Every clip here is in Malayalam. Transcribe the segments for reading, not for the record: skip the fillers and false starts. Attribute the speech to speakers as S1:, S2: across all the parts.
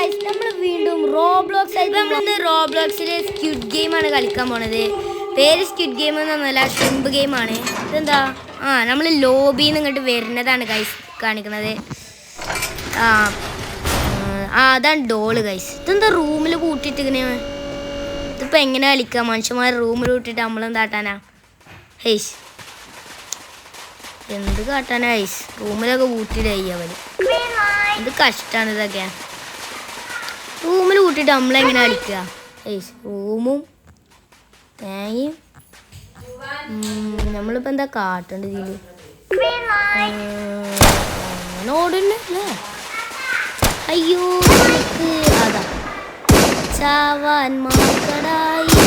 S1: ഗൈസ് നമ്മൾ വീണ്ടും റോബ്ലോക്സ് ആയിട്ട് നമ്മളിന്ന് റോബ്ലോക്സിലെ സ്ക്വിഡ് ഗെയിമാണ് കളിക്കാൻ പോണത്. പേര് സ്ക്വിഡ് ഗെയിം എന്നൊന്നുമല്ല, ഷ്രിമ്പ് ഗെയിമാണ്. ഇതെന്താ നമ്മൾ ലോബിയിൽ നിന്ന് ഇങ്ങോട്ട് വരുന്നതാണ് ഗൈസ് കാണിക്കുന്നത്. അതാണ് ഡോള് ഗൈസ്. ഇതെന്താ റൂമിൽ കൂട്ടിയിട്ടിങ്ങനെ? ഇതിപ്പോൾ എങ്ങനെ കളിക്കാം? മനുഷ്യന്മാർ റൂമിൽ കൂട്ടിയിട്ട് നമ്മളെന്താട്ടാനാ ഹേയ്സ്? എന്ത് കാട്ടാനാ ഹൈസ്? റൂമിലൊക്കെ കൂട്ടിയിടായി അവർ. ഇത് കഷ്ടമാണ് ഇതൊക്കെ. റൂമിൽ കൂട്ടിയിട്ട് നമ്മളെങ്ങനെ കളിക്കുക ഹൈസ്? റൂമും തേങ്ങയും നമ്മളിപ്പോൾ എന്താ കാട്ടേണ്ടത് ഇതിൽ? അങ്ങനെ ഓടുന്നല്ലേ? അയ്യോ അതാ ചാവാൻ മാക്കടായി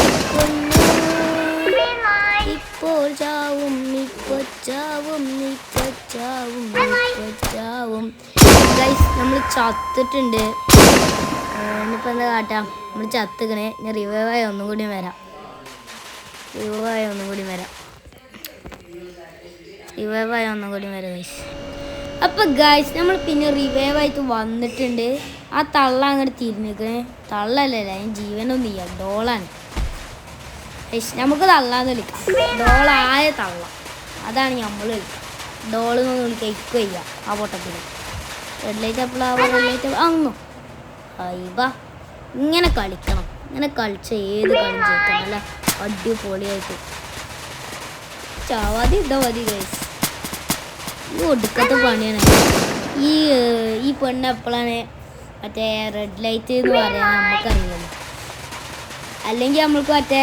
S1: ഇപ്പോൾ ചാവും ഇപ്പോൾ ചാവും ഇപ്പോൾ ചാവും ഇപ്പോൾ ചാവും. ഗൈസ് നമ്മൾ ചത്തിട്ടുണ്ട്. ഇനിയിപ്പോൾ എന്താ കാട്ടാം? നമ്മൾ ചത്തുക്കണേ. ഇനി റിവൈവായി ഒന്നും കൂടി വരാം. റിവൈവായി ഒന്നും കൂടി വരാം ഗൈസ്. അപ്പം ഗൈസ് നമ്മൾ പിന്നെ റിവൈവായിട്ട് വന്നിട്ടുണ്ട്. ആ തള്ള അങ്ങോട്ട് തിരിഞ്ഞിക്കണേ. തള്ളല്ലേ, അതിന് ജീവനൊന്നും ചെയ്യാം. ഡോളാണ്. നമുക്ക് തള്ളാന്ന് വിളിക്കാം. ഡോളായ തള്ള, അതാണ് നമ്മൾ വിളിക്കുക. ഡോളെന്നൊന്ന് വിളിക്കുക. ഇക്ക് വയ്യ ആ പൊട്ടത്തിൽ. റെഡ് ലൈറ്റ് അപ്പോൾ റെഡ് ലൈറ്റ് അങ്ങോ അയ്യബാ. ഇങ്ങനെ കളിക്കണം. ഇങ്ങനെ കളിച്ച ഏത് കളി ജയിക്കണം. നല്ല അടിപൊളിയായിട്ട്. ചാവാതി ഇതാ മതി ഗൈസ്. ഇത് ഒടുക്കത്തെ പണിയാണ്. ഈ പെണ്ണ് എപ്പോഴാണ് മറ്റേ റെഡ് ലൈറ്റ് എന്ന് പറയാൻ നമുക്കറിയില്ലല്ലോ. അല്ലെങ്കിൽ നമ്മൾക്ക് മറ്റേ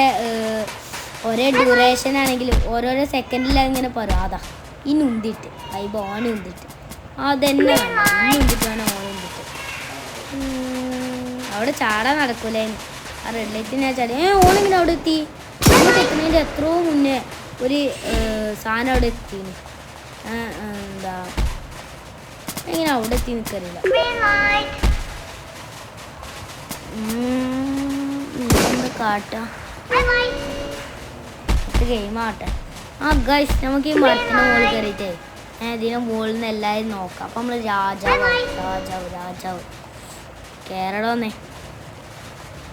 S1: ഒരേ ഡ്യൂറേഷൻ ആണെങ്കിലും ഓരോരോ സെക്കൻഡിൽ ഇങ്ങനെ പറയും. അതാ ഈ നുന്തിട്ട് അയ്യോ ഓൻ ഉന്തിട്ട് അതെന്നെ ഉന്തിട്ടാണ് ഓൻ ഉന്തിട്ട്. അവിടെ ചാടാൻ നടക്കൂലേ? ആ റെഡ് ലൈറ്റിനെ ചാടി ഓണിങ്ങനെ അവിടെ എത്തി. നമ്മൾ എത്തുന്നതിൻ്റെ എത്രയോ മുന്നേ ഒരു സാധനം അവിടെ എത്തിന്. എന്താ എങ്ങനെ അവിടെ എത്തി നിൽക്കറിയില്ല. കാട്ടാ ഗെയിമാട്ടെ. ഗൈസ് നമുക്ക് ഈ മരത്തിൻ്റെ മുകളിൽ കയറിയിട്ടേ ഇതിൻ്റെ മുകളിൽ നിന്ന് എല്ലാവരും നോക്കാം. അപ്പം നമ്മൾ രാജാവ് കയറടോന്നേ.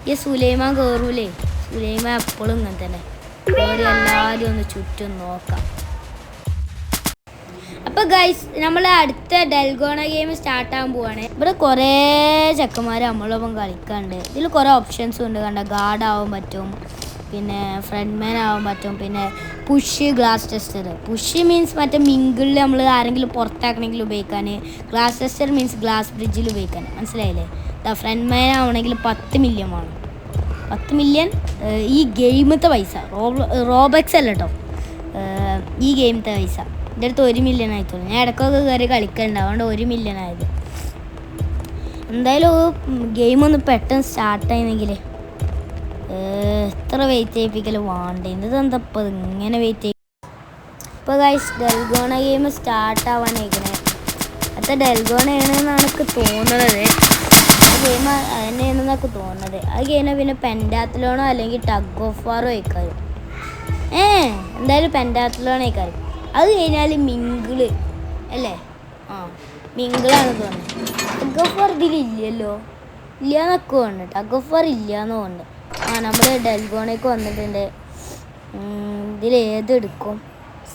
S1: ഈ സുലൈമാൻ കയറൂലേ? സുലൈമാൻ എപ്പോഴും ഇങ്ങനെ തന്നെ കയറി എല്ലാവരും ഒന്ന് ചുറ്റും നോക്കാം. അപ്പോൾ ഗൈസ് നമ്മൾ അടുത്ത ഡെൽഗോണ ഗെയിം സ്റ്റാർട്ടാകാൻ പോവാണ്. ഇവിടെ കുറേ ചെക്കന്മാർ നമ്മളൊപ്പം കളിക്കാനുണ്ട്. ഇതിൽ കുറേ ഓപ്ഷൻസും ഉണ്ട്. കണ്ട ഗാർഡ് ആവാൻ പറ്റും, പിന്നെ ഫ്രണ്ട് മാൻ ആവാൻ പറ്റും, പിന്നെ push, glass tester. Push means മറ്റേ മിങ്കിളിൽ നമ്മൾ ആരെങ്കിലും പുറത്താക്കണമെങ്കിൽ ഉപയോഗിക്കാൻ. ഗ്ലാസ് ടെസ്റ്റർ മീൻസ് ഗ്ലാസ് ബ്രിഡ്ജിൽ ഉപയോഗിക്കാൻ. മനസ്സിലായില്ലേ? ഫ്രണ്ട് മാൻ ആവണമെങ്കിൽ 10 മില്യൺ വേണം. 10 മില്യൺ ഈ ഗെയിമത്തെ പൈസ. റോബക്സ് അല്ല കേട്ടോ, ഈ ഗെയിമത്തെ പൈസ. എൻ്റെ അടുത്ത് 1 മില്യൺ ആയിത്തോളൂ. ഞാൻ ഇടയ്ക്കൊക്കെ കയറി കളിക്കലുണ്ട്, അതുകൊണ്ട് 1 മില്യൺ ആയത്. എന്തായാലും ഗെയിം ഒന്ന് പെട്ടെന്ന് സ്റ്റാർട്ടായിരുന്നെങ്കിൽ. എത്ര വെയിറ്റ് ചെയ്യിപ്പിക്കൽ വേണ്ടേ? ഇതെന്താ ഇപ്പോൾ ഇങ്ങനെ വെയിറ്റ് ചെയ്യും? ഇപ്പോൾ ഗൈസ് ഡെൽഗോണ ഗെയിം സ്റ്റാർട്ടാവാനായിക്കണേ. അടുത്ത ഡെൽഗോണയാണെന്നാണ് എനിക്ക് തോന്നുന്നത്. ആ ഗെയിം തന്നെയാണെന്നൊക്കെ തോന്നുന്നത്. അത് കഴിഞ്ഞാൽ പിന്നെ പെൻറ്റാത്തലോണോ അല്ലെങ്കിൽ ടഗ് ഓഫ് വാറോ ആയിക്കാരും. എന്തായാലും പെൻറ്റാത്തലോണോ ആയിക്കാരും. അത് കഴിഞ്ഞാൽ മിങ്കിള് അല്ലേ? മിങ്കിളാണ് തോന്നുന്നത്. ടഗ് ഓഫ് വാർ ഇതിലില്ലല്ലോ. ഇല്ലയെന്നൊക്കെ ഉണ്ട്. ടഗ് ഓഫ് വാർ ഇല്ലയെന്ന് തോന്നുന്നുണ്ട്. നമ്മൾ ഡെൽഗോണയ്ക്ക് വന്നിട്ടുണ്ട്. ഇതിലേതെടുക്കും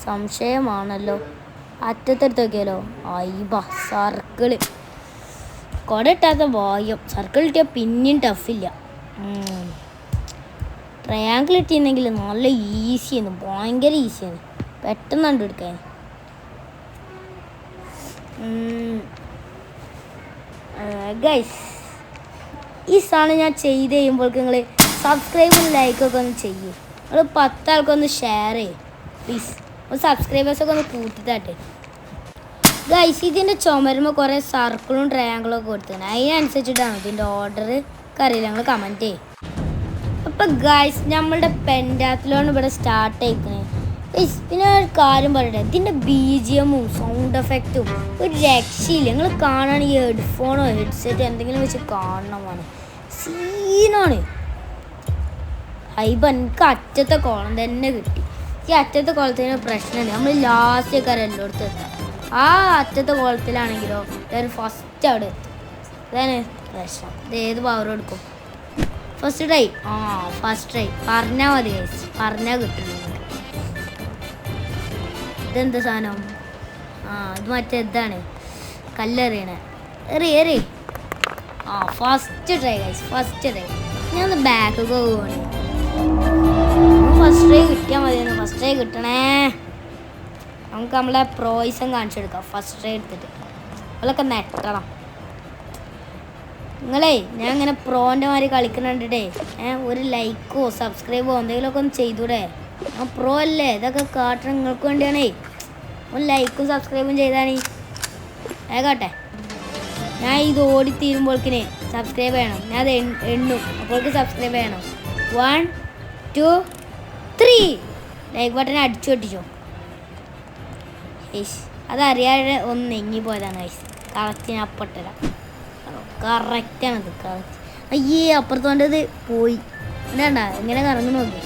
S1: സംശയമാണല്ലോ. അറ്റത്തെടുത്ത് നോക്കിയാലോ? അയ്യബ സർക്കിള്. കുട ഇട്ടാത്ത ഭാഗ്യം. സർക്കിൾ ഇട്ടിയാൽ പിന്നെയും ടഫില്ല. ട്രയാങ്കിൾ ഇട്ടിരുന്നെങ്കിൽ നല്ല ഈസിയാണ്, ഭയങ്കര ഈസിയാണ്. പെട്ടെന്ന് കണ്ടെടുക്കാൻ. ഗൈസ് ഈ സാധനം ഞാൻ ചെയ്ത് കഴിയുമ്പോഴേക്ക് നിങ്ങൾ സബ്സ്ക്രൈബും ലൈക്കൊക്കെ ഒന്ന് ചെയ്യേ. നിങ്ങൾ 10 ആൾക്കൊന്ന് ഷെയർ ചെയ്യും പ്ലീസ്. സബ്സ്ക്രൈബേഴ്സൊക്കെ ഒന്ന് കൂട്ടിത്താട്ടെ ഗൈസ്. ഇതിൻ്റെ ചുമരുമ്പോൾ കുറേ സർക്കിളും ട്രയാങ്കിളും ഒക്കെ കൊടുത്തത്. അതിനനുസരിച്ചിട്ടാണ് ഇതിൻ്റെ ഓർഡർ. അറിയില്ല, നിങ്ങൾ കമൻറ്റ് ചെയ്യും. അപ്പം ഗൈസ് നമ്മളുടെ പെൻറ്റാത്തലോൺ ഇവിടെ സ്റ്റാർട്ട് ആയിക്കണേ. പിന്നെ ഒരു കാര്യം പറയട്ടെ, ഇതിൻ്റെ BGMഉം സൗണ്ട് എഫക്റ്റും ഒരു രക്ഷയില്ല. നിങ്ങൾ കാണുകയാണെങ്കിൽ ഹെഡ്ഫോണോ ഹെഡ്സെറ്റോ എന്തെങ്കിലും വെച്ച് കാണണമാണ്. സീനാണ്. എനിക്ക് അറ്റത്തെ കോളം തന്നെ കിട്ടി. ഈ അറ്റത്തെ കോളത്തിന് പ്രശ്നമുണ്ട്. നമ്മൾ ലാസ്റ്റ് ഒക്കെ എല്ലായിടത്തും എത്താം. ആ അറ്റത്തെ കോളത്തിലാണെങ്കിലോ ഫസ്റ്റ് അവിടെ എത്തും. ഇതാണ് പ്രശ്നം. ഇത് ഏത് പവർ എടുക്കും? First try. ഫസ്റ്റ് ട്രൈ പറഞ്ഞാൽ മതി ഗൈസ്, പറഞ്ഞാൽ കിട്ടും. ഇതെന്താ സാധനം? ഇത് മറ്റേ ഇതാണ് കല്ലെറിയണേ. എറി. First try guys, first try. ഞാൻ ഒന്ന് ബാക്കൊക്കെ പോവാണ്. ഫസ്റ്റ് ട്രൈ കിട്ടിയാൽ മതിയായിരുന്നു. ഫസ്റ്റ് ട്രൈ കിട്ടണേ. നമുക്ക് നമ്മളെ പ്രോയിസം കാണിച്ചെടുക്കാം. ഫസ്റ്റ് ട്രൈ എടുത്തിട്ട് അവളൊക്കെ നെട്ടണം. നിങ്ങളെ ഞാൻ ഇങ്ങനെ പ്രോൻ്റെ മാതിരി കളിക്കുന്നുണ്ടേ. ഒരു ലൈക്കോ സബ്സ്ക്രൈബോ എന്തെങ്കിലുമൊക്കെ ഒന്ന് ചെയ്തൂടെ? ഞാൻ പ്രോ അല്ലേ, ഇതൊക്കെ കാട്ടണം നിങ്ങൾക്ക് വേണ്ടിയാണേ. ഒന്ന് ലൈക്കും സബ്സ്ക്രൈബും ചെയ്താണേ. ആയിക്കോട്ടെ, ഞാൻ ഇത് ഓടിത്തീരുമ്പോഴേക്കിനെ സബ്സ്ക്രൈബ് ചെയ്യണം. ഞാൻ അത് എണ്ണും, അപ്പോഴേക്ക് സബ്സ്ക്രൈബ് ചെയ്യണം. 1 2 3 ലൈക്ക് ബട്ടൺ അടിച്ചു പൊട്ടിച്ചോ. അതറിയാതെ ഒന്ന് നെങ്ങി പോയതാണ് ഗൈസ്. കറക്റ്റ് ഞാൻ അപ്പട്ടരാം. കറക്റ്റാണത്, കറക്റ്റ്. അയ്യേ, അപ്പുറത്തോണ്ടത് പോയി. എന്താ എങ്ങനെ കറങ്ങി നോക്കി.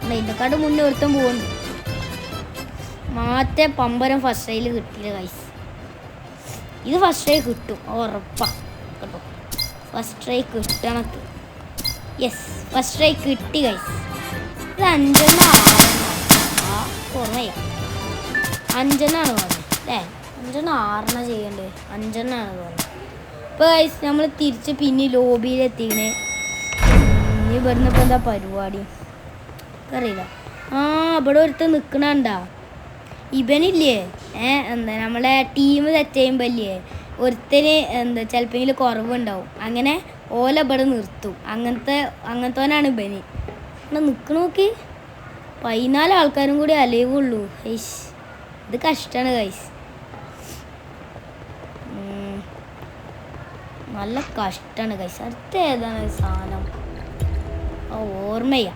S1: ഇതിനെക്കാട്ട് മുന്നേ ഒരുത്തം പോകുന്നു. മാറ്റേ പമ്പരം ഫസ്റ്റ് ട്രൈയിൽ കിട്ടിയില്ല ഗൈസ്. ഇത് ഫസ്റ്റ് ട്രൈ കിട്ടും ഉറപ്പാ കേട്ടോ. ഫസ്റ്റ് ട്രൈ കിട്ടണത്. യെസ്, ഫസ്റ്റ് ട്രൈ കിട്ടി ഗൈസ്. ഇത് 5 കുറവയാ. 5 തോന്നുന്നത് അല്ലേ? 5 6 ചെയ്യണ്ടേ? 5 തോന്നുന്നത്. ഇപ്പോൾ ഗൈസ് നമ്മൾ തിരിച്ച് പിന്നെ ലോബിയിലെത്തിക്കണേ. ഇവിടുന്ന് ഇപ്പോൾ എന്താ പരിപാടി അറിയില്ല. ഇവിടെ ഒരുത്തർ നിൽക്കണണ്ടാ. ഇവനില്ലേ എന്താ നമ്മളെ ടീം സെറ്റ് ചെയ്യുമ്പോൾ ഇല്ലേ ഒരുത്തന് എന്താ ചിലപ്പോൾ കുറവുണ്ടാവും. അങ്ങനെ ഓല ഇവിടെ നിർത്തും. അങ്ങനത്തോനാണ് ഇവന്. ഇവിടെ നിൽക്കണ നോക്കി. 14 ആൾക്കാരും കൂടി അലവുള്ളൂ. ഇത് കഷ്ടമാണ് ഗൈസ്, നല്ല കഷ്ടമാണ് ഗൈസ്. അടുത്ത ഏതാണ് സാധനം? ഓർമ്മയാ.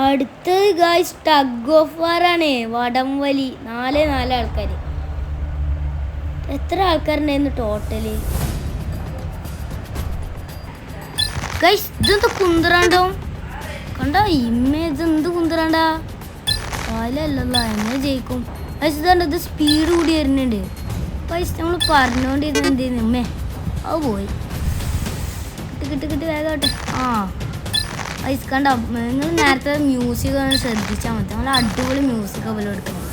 S1: അടുത്തത് ഗൈസ് ടഗ് ഓഫ് വാറാണ്. വടംവലി. 4 ആൾക്കാർ. എത്ര ആൾക്കാരുണ്ടായിരുന്നു ടോട്ടല് ഗൈസ്? ഇതെന്താ കുന്തറാണ്ടോ കണ്ട? ഇമേജ് എന്ത് കുന്തറാണ്ടാ? കാലല്ലല്ലോ, എങ്ങനെ ജയിക്കും ഗൈസ്? ഇതാണ്ട് ഇത് സ്പീഡ് കൂടി വരുന്നുണ്ട് ഗൈസ്. നമ്മൾ പറഞ്ഞുകൊണ്ടിരുന്ന എന്ത് ചെയ്യുന്നു അമ്മേ? അത് പോയി. കിട്ടി വേഗമാട്ടെ. ഗൈസ് കണ്ടോ, നിങ്ങൾ നേരത്തെ മ്യൂസിക് ശ്രദ്ധിച്ചാൽ മതി. നമ്മൾ അടിപൊളി മ്യൂസിക് പോലെ എടുക്കണം.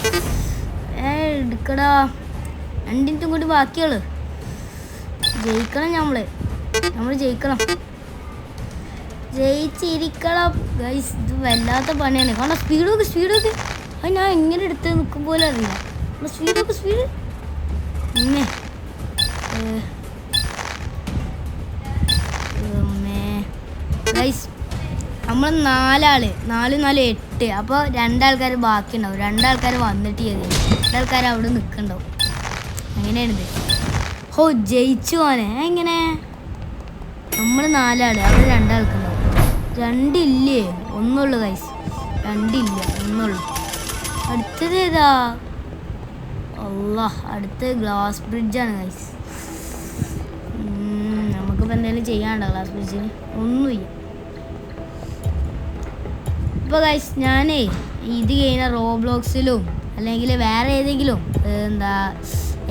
S1: എടുക്കടാ. 2 മിനിറ്റും കൂടി ബാക്കിയുള്ളു. ജയിക്കണം. നമ്മൾ ജയിക്കണം. ജയിച്ചിരിക്കണം ഗൈസ്. ഇത് വല്ലാത്ത പണിയാണ്. കാരണം സ്പീഡ് അത് ഞാൻ എങ്ങനെ എടുത്ത് നിൽക്കും പോലെ അറിയില്ല. Speed guys. നമ്മൾ 4 4 8. അപ്പോൾ 2 ആൾക്കാർ ബാക്കി ഉണ്ടാവും. 2 ആൾക്കാർ വന്നിട്ട് ചെയ്ത് 2 ആൾക്കാർ അവിടെ നിൽക്കുന്നുണ്ടാവും. അങ്ങനെയാണിത്. ജയിച്ചു പോനെ. എങ്ങനെ? നമ്മൾ 4 അവിടെ 2 ആൾക്കുണ്ടാവും. 2 ഇല്ലേ? 1 ഗൈസ്. 2 ഇല്ല, 1. അടുത്തത് ഏതാ? അടുത്ത ഗ്ലാസ് ബ്രിഡ്ജാണ് ഗൈസ്. നമുക്കിപ്പോൾ എന്തെങ്കിലും ചെയ്യാനുണ്ടോ ഗ്ലാസ് ബ്രിഡ്ജിന്? ഒന്നുമില്ല. ഇപ്പോൾ ഗൈസ് ഞാനേ ഇത് കഴിഞ്ഞ റോബ്ലോക്സിലും അല്ലെങ്കിൽ വേറെ ഏതെങ്കിലും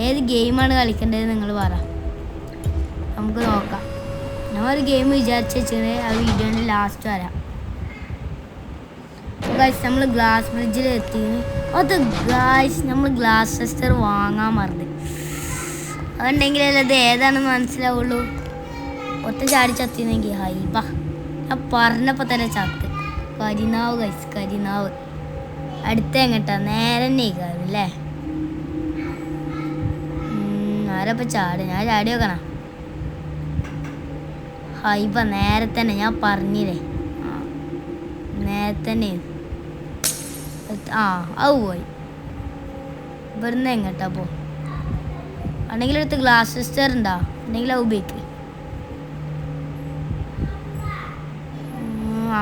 S1: ഏത് ഗെയിമാണ് കളിക്കേണ്ടത് നിങ്ങൾ പറ, നമുക്ക് നോക്കാം. ഞാൻ ഒരു ഗെയിം വിചാരിച്ചു വെച്ചത് ആ വീഡിയോൻ്റെ ലാസ്റ്റ് വരാം. ഗൈസ് നമ്മൾ ഗ്ലാസ് ബ്രിഡ്ജിൽ എത്തി. അത് ഗൈസ് നമ്മൾ ഗ്ലാസ് ടെസ്റ്റർ വാങ്ങാൻ മറന്നു. അതുണ്ടെങ്കിലല്ലേ ഇത് ഏതാണെന്ന് മനസ്സിലാവുള്ളൂ. ഒറ്റ ചാടി ചത്തിന്നെങ്കിൽ ഹൈബാ. ഞാൻ പറഞ്ഞപ്പോൾ തന്നെ ചത്ത്. കരിനാവ് ഗൈസ്, കരിനാവ്. അടുത്ത എങ്ങട്ടാ? നേരെ നീക്കാറ് അല്ലേ? ആരപ്പം ചാടി? ഞാൻ ചാടി വെക്കണ ഹൈബ. നേരെ തന്നെ ഞാൻ പറഞ്ഞില്ലേ, നേരെ തന്നെ. അത് പോയി. ഇവിടുന്ന് എങ്ങട്ടാ പോ? ആണെങ്കിൽ അടുത്ത് ഗ്ലാസ് സിസ്റ്റർ ഉണ്ടാ? ഉണ്ടെങ്കിൽ അത് ഉപയോഗിക്ക്.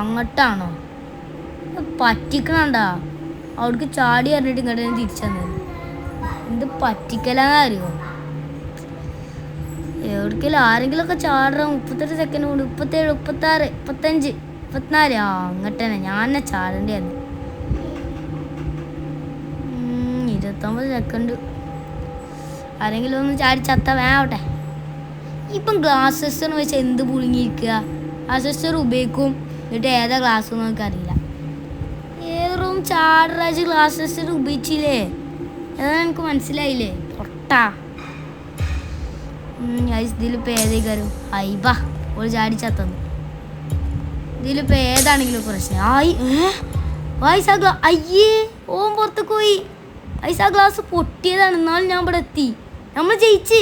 S1: അങ്ങോട്ടാണോ? പറ്റിക്കണണ്ടാ. അവിടേക്ക് ചാടി പറഞ്ഞിട്ട് ഇങ്ങോട്ട് തിരിച്ചു തന്നത്. എന്ത് പറ്റിക്കലാന്ന് അറിയോ? എവിടേക്കെങ്കിലും ആരെങ്കിലുമൊക്കെ ചാടണം. 38 സെക്കൻഡ് കൊണ്ട് 37, 36, 35, 34. അങ്ങോട്ട് തന്നെ ഞാൻ ചാടേണ്ടി വന്നു. 29 സെക്കൻഡ്. ആരെങ്കിലും ഒന്ന് ചാടി ചത്ത വേവട്ടെ. ഇപ്പം ഗ്ലാസ് സിസ്റ്റർ വെച്ച് എന്ത് പുഴുങ്ങിയിരിക്കുക? ആ സിസ്റ്റർ ഉപയോഗിക്കും, എന്നിട്ട് ഏതാ ഗ്ലാസ് ഒന്നും എനിക്കറിയില്ല. ഏറും ചാടറാജ് ഗ്ലാസ് സിസ്റ്റർ ഉപയോഗിച്ചില്ലേ? അതാണ് എനിക്ക് മനസ്സിലായില്ലേ പൊട്ടാ. ഇതിലിപ്പോൾ ഏതേക്കാരും അയ്യബാ ഒരു ചാടി ചത്തന്നു. ഇതിലിപ്പോൾ ഏതാണെങ്കിലും പ്രശ്നം ആയി. വൈസ് ആ അയ്യേ ഓൻ പുറത്തേക്ക് പോയി. വൈസ് ആ ഗ്ലാസ് പൊട്ടിയതാണ്. എന്നാലും ഞാൻ ഇവിടെ എത്തി. നമ്മൾ ജയിച്ച്.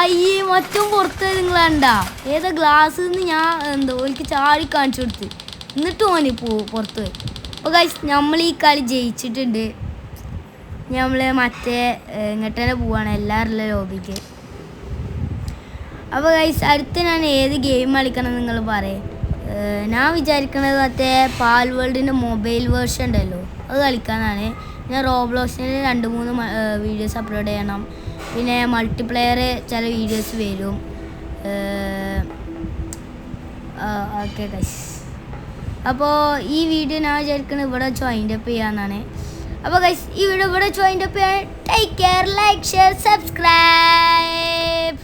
S1: അയ്യേ മറ്റും പുറത്ത് നിങ്ങൾ കണ്ടാ? ഏതാ ഗ്ലാസ് നിന്ന് ഞാൻ എന്തോ എനിക്ക് ചാടി കാണിച്ചു കൊടുത്ത്. എന്നിട്ട് ഓന് പുറത്ത് പോയി. അപ്പോൾ ഗൈസ് നമ്മൾ ഈ കളി ജയിച്ചിട്ടുണ്ട്. നമ്മൾ മറ്റേ ഇങ്ങോട്ട് തന്നെ പോവാണ് എല്ലാവരുടെ ലോബിക്ക്. അപ്പോൾ ഗൈസ് അടുത്ത് ഞാൻ ഏത് ഗെയിം കളിക്കണം നിങ്ങൾ പറയും. ഞാൻ വിചാരിക്കണത് മറ്റേ പാൽ വേൾഡിൻ്റെ മൊബൈൽ വേർഷൻ ഉണ്ടല്ലോ അത് കളിക്കാനാണ്. ഞാൻ റോബ്ലോക്സിൽ 2-3 വീഡിയോസ് അപ്ലോഡ് ചെയ്യണം. പിന്നെ മൾട്ടിപ്ലെയർ ചില വീഡിയോസ് വരും. ഓക്കെ ഗൈസ്, അപ്പോൾ ഈ വീഡിയോ ഞാൻ വിചാരിക്കുന്നത് ഇവിടെ വൈൻഡപ്പ് ചെയ്യാമെന്നാണ്. അപ്പോൾ ഗൈസ് ഈ വീഡിയോ ഇവിടെ വൈൻഡപ്പ് ചെയ്യാൻ. Take care, like, share, subscribe.